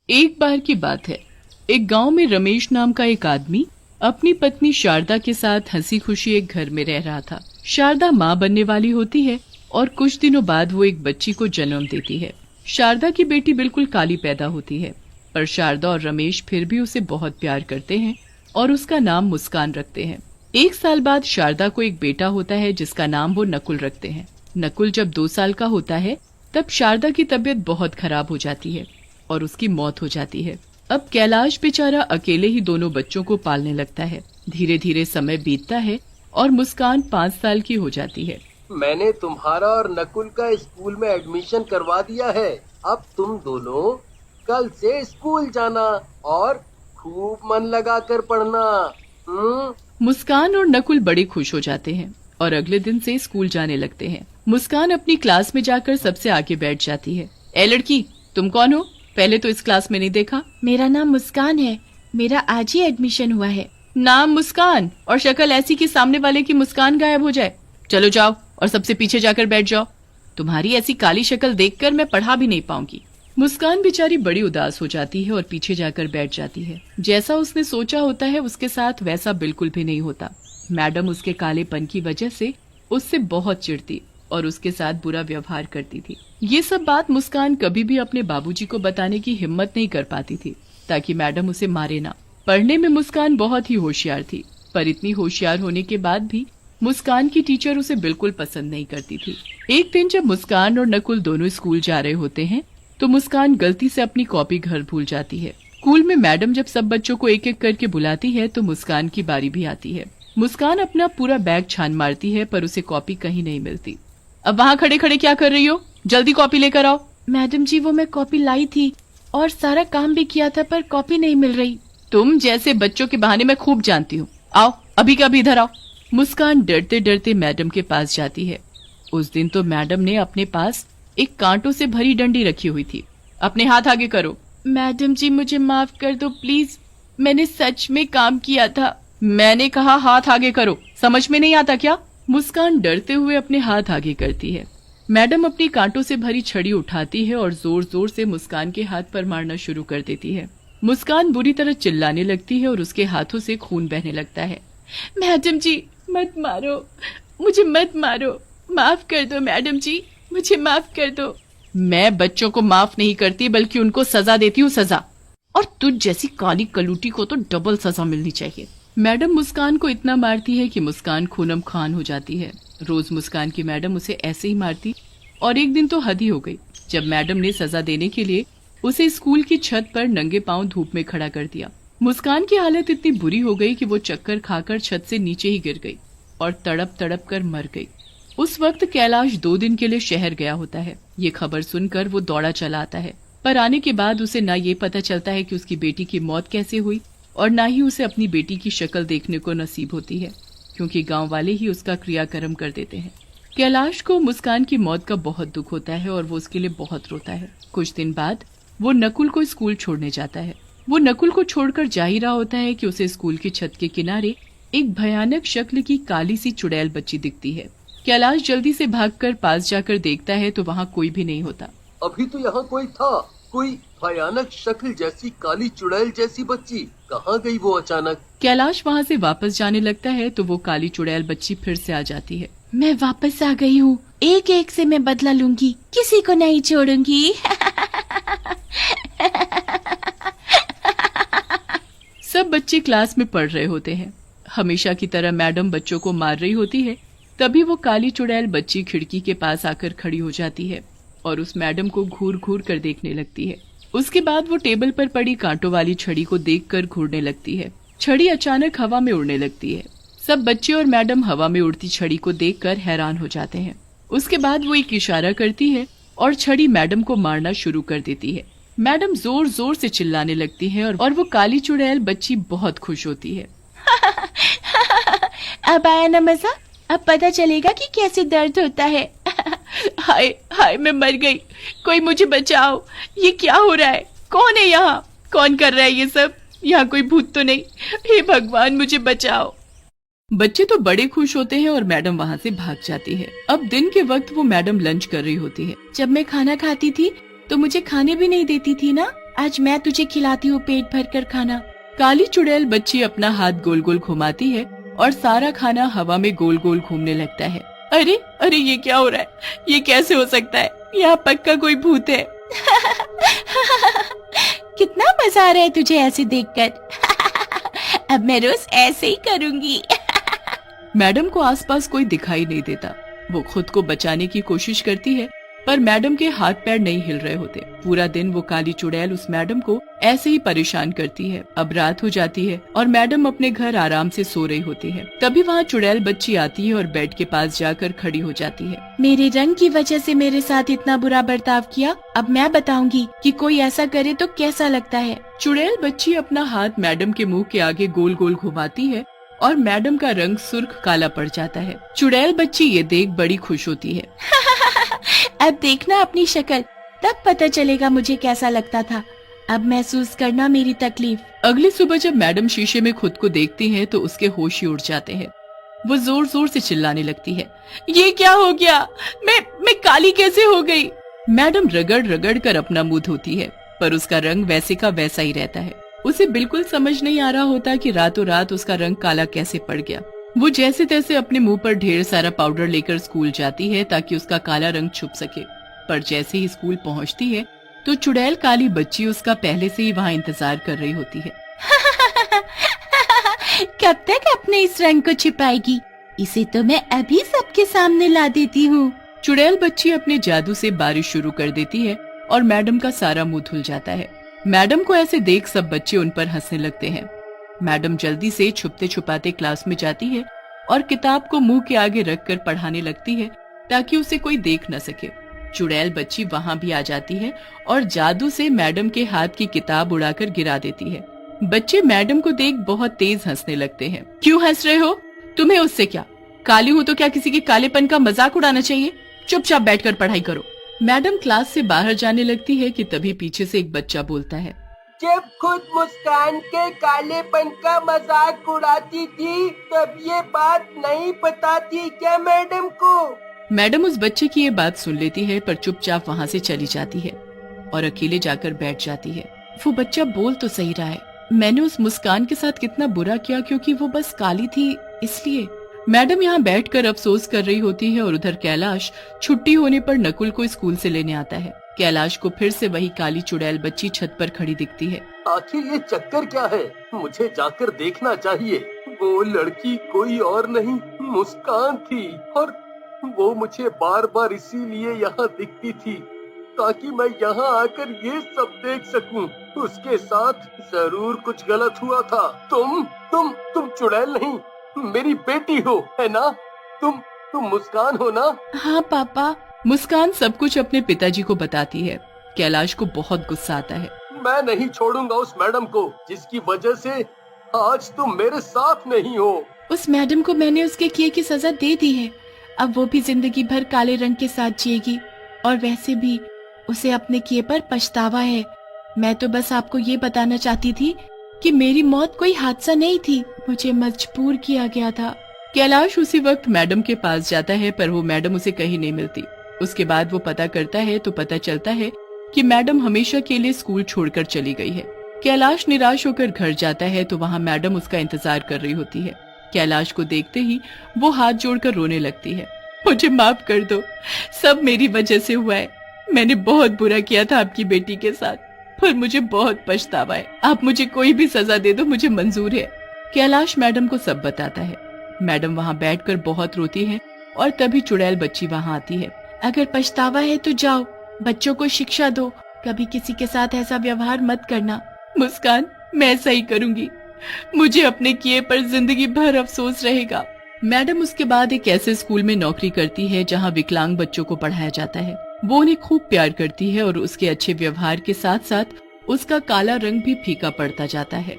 एक बार की बात है, एक गांव में रमेश नाम का एक आदमी अपनी पत्नी शारदा के साथ हंसी खुशी एक घर में रह रहा था। शारदा माँ बनने वाली होती है और कुछ दिनों बाद वो एक बच्ची को जन्म देती है। शारदा की बेटी बिल्कुल काली पैदा होती है, पर शारदा और रमेश फिर भी उसे बहुत प्यार करते हैं और उसका नाम मुस्कान रखते हैं। एक साल बाद शारदा को एक बेटा होता है जिसका नाम वो नकुल रखते हैं। नकुल जब 2 साल का होता है तब शारदा की तबीयत बहुत खराब हो जाती है और उसकी मौत हो जाती है। अब कैलाश बेचारा अकेले ही दोनों बच्चों को पालने लगता है। धीरे धीरे समय बीतता है और मुस्कान 5 साल की हो जाती है। मैंने तुम्हारा और नकुल का स्कूल में एडमिशन करवा दिया है। अब तुम दोनों कल से स्कूल जाना और खूब मन लगा कर पढ़ना। मुस्कान और नकुल बड़े खुश हो जाते हैं और अगले दिन से स्कूल जाने लगते हैं। मुस्कान अपनी क्लास में जाकर सबसे आगे बैठ जाती है। ए लड़की, तुम कौन हो? पहले तो इस क्लास में नहीं देखा। मेरा नाम मुस्कान है, मेरा आज ही एडमिशन हुआ है। नाम मुस्कान और शक्ल ऐसी कि सामने वाले की मुस्कान गायब हो जाए। चलो जाओ और सबसे पीछे जाकर बैठ जाओ। तुम्हारी ऐसी काली शक्ल देखकर मैं पढ़ा भी नहीं पाऊंगी। मुस्कान बेचारी बड़ी उदास हो जाती है और पीछे जाकर बैठ जाती है। जैसा उसने सोचा होता है उसके साथ वैसा बिल्कुल भी नहीं होता। मैडम उसके कालेपन की वजह से उससे बहुत चिढ़ती और उसके साथ बुरा व्यवहार करती थी। ये सब बात मुस्कान कभी भी अपने बाबूजी को बताने की हिम्मत नहीं कर पाती थी ताकि मैडम उसे मारे ना। पढ़ने में मुस्कान बहुत ही होशियार थी, पर इतनी होशियार होने के बाद भी मुस्कान की टीचर उसे बिल्कुल पसंद नहीं करती थी। एक दिन जब मुस्कान और नकुल दोनों स्कूल जा रहे होते हैं तो मुस्कान गलती से अपनी कॉपी घर भूल जाती है। स्कूल में मैडम जब सब बच्चों को एक एक करके बुलाती है तो मुस्कान की बारी भी आती है। मुस्कान अपना पूरा बैग छान मारती है पर उसे कॉपी कहीं नहीं मिलती। अब वहाँ खड़े खड़े क्या कर रही हो? जल्दी कॉपी लेकर आओ। मैडम जी, वो मैं कॉपी लाई थी और सारा काम भी किया था पर कॉपी नहीं मिल रही। तुम जैसे बच्चों के बहाने मैं खूब जानती हूँ। आओ अभी का अभी इधर आओ। मुस्कान डरते डरते मैडम के पास जाती है। उस दिन तो मैडम ने अपने पास एक कांटों से भरी डंडी रखी हुई थी। अपने हाथ आगे करो। मैडम जी, मुझे माफ कर दो प्लीज, मैंने सच में काम किया था। मैंने कहा हाथ आगे करो, समझ में नहीं आता क्या? मुस्कान डरते हुए अपने हाथ आगे करती है। मैडम अपनी कांटों से भरी छड़ी उठाती है और जोर जोर से मुस्कान के हाथ पर मारना शुरू कर देती है। मुस्कान बुरी तरह चिल्लाने लगती है और उसके हाथों से खून बहने लगता है। मैडम जी, मत मारो, मुझे मत मारो, माफ कर दो मैडम जी, मुझे माफ कर दो। मैं बच्चों को माफ नहीं करती बल्कि उनको सजा देती हूँ, सजा। और तुझ जैसी काली कलूटी को तो डबल सजा मिलनी चाहिए। मैडम मुस्कान को इतना मारती है कि मुस्कान खूनम खान हो जाती है। रोज मुस्कान की मैडम उसे ऐसे ही मारती और एक दिन तो हद ही हो गई जब मैडम ने सजा देने के लिए उसे स्कूल की छत पर नंगे पांव धूप में खड़ा कर दिया। मुस्कान की हालत इतनी बुरी हो गई कि वो चक्कर खाकर छत से नीचे ही गिर गई और तड़प तड़प कर मर गई। उस वक्त कैलाश 2 दिन के लिए शहर गया होता है। ये खबर सुनकर वो दौड़ा चला आता है, पर आने के बाद उसे न ये पता चलता है कि उसकी बेटी की मौत कैसे हुई और न ही उसे अपनी बेटी की शक्ल देखने को नसीब होती है, क्योंकि गांव वाले ही उसका क्रियाकर्म कर देते हैं। कैलाश को मुस्कान की मौत का बहुत दुख होता है और वो उसके लिए बहुत रोता है। कुछ दिन बाद वो नकुल को स्कूल छोड़ने जाता है। वो नकुल को छोड़कर जा ही रहा होता है कि उसे स्कूल की छत के किनारे एक भयानक शक्ल की काली सी चुड़ैल बच्ची दिखती है। कैलाश जल्दी से भागकर पास जाकर देखता है तो वहाँ कोई भी नहीं होता। अभी तो यहाँ कोई था, कोई भयानक शक्ल जैसी काली चुड़ैल जैसी बच्ची कहाँ गई वो अचानक? कैलाश वहाँ से वापस जाने लगता है तो वो काली चुड़ैल बच्ची फिर से आ जाती है। मैं वापस आ गई हूँ, एक एक से मैं बदला लूंगी, किसी को नहीं छोड़ूंगी। सब बच्चे क्लास में पढ़ रहे होते हैं। हमेशा की तरह मैडम बच्चों को मार रही होती है। तभी वो काली चुड़ैल बच्ची खिड़की के पास आकर खड़ी हो जाती है और उस मैडम को घूर घूर कर देखने लगती है। उसके बाद वो टेबल पर पड़ी कांटों वाली छड़ी को देखकर घूरने लगती है। छड़ी अचानक हवा में उड़ने लगती है। सब बच्चे और मैडम हवा में उड़ती छड़ी को देखकर हैरान हो जाते हैं। उसके बाद वो एक इशारा करती है और छड़ी मैडम को मारना शुरू कर देती है। मैडम जोर जोर से चिल्लाने लगती है और वो काली चुड़ैल बच्ची बहुत खुश होती है। अब आया ना मजा, अब पता चलेगा कि कैसे दर्द होता है। हाय हाय, मैं मर गई, कोई मुझे बचाओ, ये क्या हो रहा है? कौन है यहाँ? कौन कर रहा है ये सब? यहाँ कोई भूत तो नहीं? हे भगवान, मुझे बचाओ। बच्चे तो बड़े खुश होते हैं और मैडम वहाँ से भाग जाती है। अब दिन के वक्त वो मैडम लंच कर रही होती है। जब मैं खाना खाती थी तो मुझे खाने भी नहीं देती थी ना? आज मैं तुझे खिलाती हूँ पेट भर कर खाना। काली चुड़ैल बच्ची अपना हाथ गोल गोल घुमाती है और सारा खाना हवा में गोल गोल घूमने लगता है। अरे अरे ये क्या हो रहा है? ये कैसे हो सकता है? यहाँ पक्का कोई भूत है। कितना मजा आ रहा है तुझे ऐसे देखकर। अब मैं रोज ऐसे ही करूंगी। मैडम को आसपास कोई दिखाई नहीं देता। वो खुद को बचाने की कोशिश करती है पर मैडम के हाथ पैर नहीं हिल रहे होते। पूरा दिन वो काली चुड़ैल उस मैडम को ऐसे ही परेशान करती है। अब रात हो जाती है और मैडम अपने घर आराम से सो रही होती है। तभी वहाँ चुड़ैल बच्ची आती है और बेड के पास जाकर खड़ी हो जाती है। मेरे रंग की वजह से मेरे साथ इतना बुरा बर्ताव किया, अब मैं बताऊंगी कि कोई ऐसा करे तो कैसा लगता है। चुड़ैल बच्ची अपना हाथ मैडम के मुंह के आगे गोल गोल घुमाती है और मैडम का रंग सुर्ख काला पड़ जाता है। चुड़ैल बच्ची ये देख बड़ी खुश होती है। अब देखना अपनी शक्ल, तब पता चलेगा मुझे कैसा लगता था। अब महसूस करना मेरी तकलीफ। अगली सुबह जब मैडम शीशे में खुद को देखती हैं तो उसके होश ही उड़ जाते हैं। वो जोर जोर से चिल्लाने लगती है, ये क्या हो गया? मैं काली कैसे हो गई? मैडम रगड़ रगड़ कर अपना मुंह धोती है पर उसका रंग वैसे का वैसा ही रहता है। उसे बिल्कुल समझ नहीं आ रहा होता कि रातों रात उसका रंग काला कैसे पड़ गया। वो जैसे तैसे अपने मुंह पर ढेर सारा पाउडर लेकर स्कूल जाती है ताकि उसका काला रंग छुप सके। पर जैसे ही स्कूल पहुंचती है तो चुड़ैल काली बच्ची उसका पहले से ही वहाँ इंतजार कर रही होती है। कब तक अपने इस रंग को छिपाएगी? इसे तो मैं अभी सबके सामने ला देती हूँ। चुड़ैल बच्ची अपने जादू से बारिश शुरू कर देती है और मैडम का सारा मुंह धुल जाता है। मैडम को ऐसे देख सब बच्चे उन पर हंसने लगते हैं। मैडम जल्दी से छुपते छुपाते क्लास में जाती है और किताब को मुंह के आगे रखकर पढ़ाने लगती है ताकि उसे कोई देख न सके। चुड़ैल बच्ची वहाँ भी आ जाती है और जादू से मैडम के हाथ की किताब उड़ाकर गिरा देती है। बच्चे मैडम को देख बहुत तेज हंसने लगते हैं। क्यों हंस रहे हो? तुम्हें उससे क्या? काली हूँ तो क्या किसी के कालेपन का मजाक उड़ाना चाहिए? चुपचाप बैठकर पढ़ाई करो। मैडम क्लास से बाहर जाने लगती है कि तभी पीछे से एक बच्चा बोलता है, जब खुद मुस्कान के कालेपन का मजाक उड़ाती थी तब ये बात नहीं बताती क्या मैडम को? मैडम उस बच्चे की ये बात सुन लेती है पर चुपचाप वहाँ से चली जाती है और अकेले जाकर बैठ जाती है। वो बच्चा बोल तो सही रहा है, मैंने उस मुस्कान के साथ कितना बुरा किया क्योंकि वो बस काली थी इसलिए। मैडम यहाँ बैठकर अफसोस कर रही होती है और उधर कैलाश छुट्टी होने पर नकुल को स्कूल से लेने आता है। कैलाश को फिर से वही काली चुड़ैल बच्ची छत पर खड़ी दिखती है। आखिर ये चक्कर क्या है? मुझे जाकर देखना चाहिए। वो लड़की कोई और नहीं मुस्कान थी और वो मुझे बार बार इसीलिए यहाँ दिखती थी ताकि मैं यहाँ आकर ये सब देख सकूं। उसके साथ जरूर कुछ गलत हुआ था। तुम चुड़ैल नहीं, मेरी बेटी हो, है ना? तुम मुस्कान हो ना? हाँ पापा। मुस्कान सब कुछ अपने पिताजी को बताती है। कैलाश को बहुत गुस्सा आता है। मैं नहीं छोड़ूंगा उस मैडम को जिसकी वजह से आज तुम मेरे साथ नहीं हो। उस मैडम को मैंने उसके किए की सजा दे दी है। अब वो भी जिंदगी भर काले रंग के साथ जिएगी और वैसे भी उसे अपने किए पर पछतावा है। मैं तो बस आपको ये बताना चाहती थी कि मेरी मौत कोई हादसा नहीं थी, मुझे मजबूर किया गया था। कैलाश उसी वक्त मैडम के पास जाता है पर वो मैडम उसे कहीं नहीं मिलती। उसके बाद वो पता करता है तो पता चलता है कि मैडम हमेशा के लिए स्कूल छोड़कर चली गई है। कैलाश निराश होकर घर जाता है तो वहाँ मैडम उसका इंतजार कर रही होती है। कैलाश को देखते ही वो हाथ जोड़कर रोने लगती है। मुझे माफ कर दो, सब मेरी वजह से हुआ है। मैंने बहुत बुरा किया था आपकी बेटी के साथ, पर मुझे बहुत पछतावा है। आप मुझे कोई भी सजा दे दो, मुझे मंजूर है। कैलाश मैडम को सब बताता है। मैडम वहाँ बैठकर बहुत रोती है और तभी चुड़ैल बच्ची वहाँ आती है। अगर पछतावा है तो जाओ, बच्चों को शिक्षा दो, कभी किसी के साथ ऐसा व्यवहार मत करना। मुस्कान, मैं ऐसा ही करूंगी। मुझे अपने किए पर जिंदगी भर अफसोस रहेगा। मैडम उसके बाद एक ऐसे स्कूल में नौकरी करती है जहाँ विकलांग बच्चों को पढ़ाया जाता है। वो उन्हें खूब प्यार करती है और उसके अच्छे व्यवहार के साथ साथ उसका काला रंग भी फीका पड़ता जाता है।